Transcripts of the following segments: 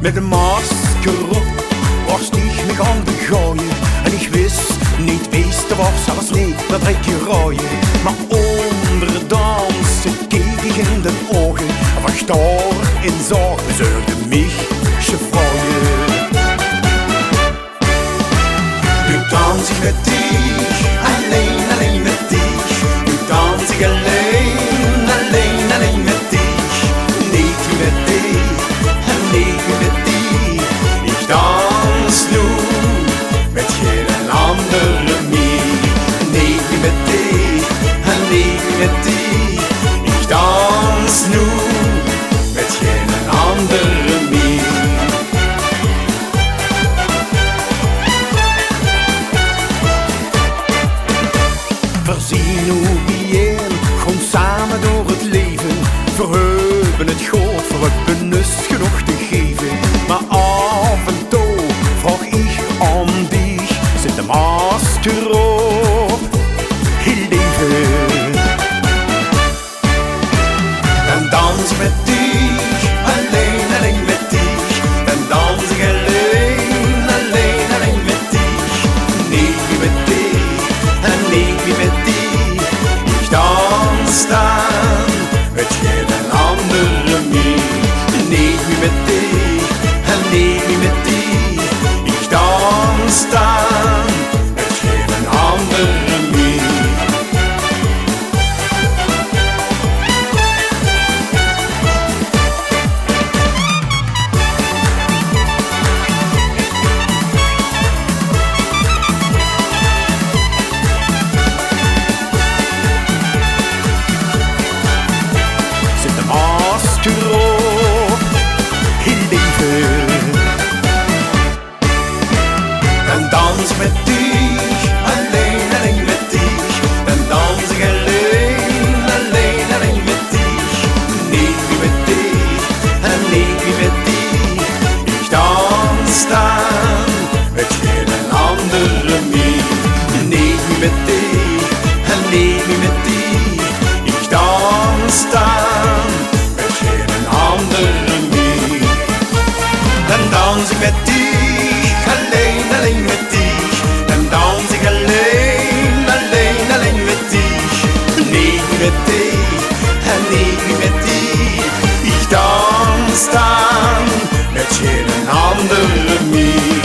Met een masker op was ik me gaan begooien. En ik wist niet wist er was alles niet, dat trek je rooien. Maar onder de dansen keek ik in de ogen. En was daar in zorg bezeurde mich je vrouwen. Nu dans ik met dich, alleen, alleen met dich. Nu dans ik alleen, alleen, alleen met dich. Niet met dich, en niet met dich. Ik dans nu met geen andere meer. Niet met dich, en niet met dich. Ik dans nu met geen andere meer. Verzien hoe bijeen, gewoon samen door het leven. Verheugen het goed voor het benus genoeg te geven. Maar af en toe vraag ik aan dich, zet de masker op, heel leven. Dan dans ik met dich, alleen, alleen met dich. Dan dans ik alleen, alleen, alleen met dich. Niet met dich, en niet met dich. Ik dans dan met geen andere meer. Niet met dich, en niet met dich. Ik dans dan met geen andere meer. Zet de masker op, heel leven. Dan dans ik met dich, alleen, alleen met dich. Dan dans ik alleen, alleen, alleen met dich. Niet met dich, en niet met dich. Ik dans dan met geen andere meer. Niet met dich, en niet met dich. Ik dans dan met geen andere meer. Dan dans ik met dich, alleen, alleen met dich. Dan dans ik alleen, alleen, alleen met dich. Niet met dich, en niet met dich. Ik dans dan met geen andere meer.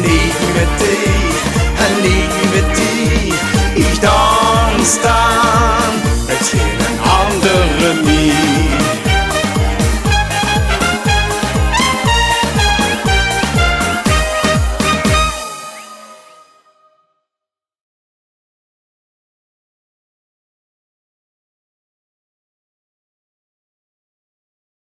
Niet met dich, en niet met dich. Ik dans dan met geen andere meer.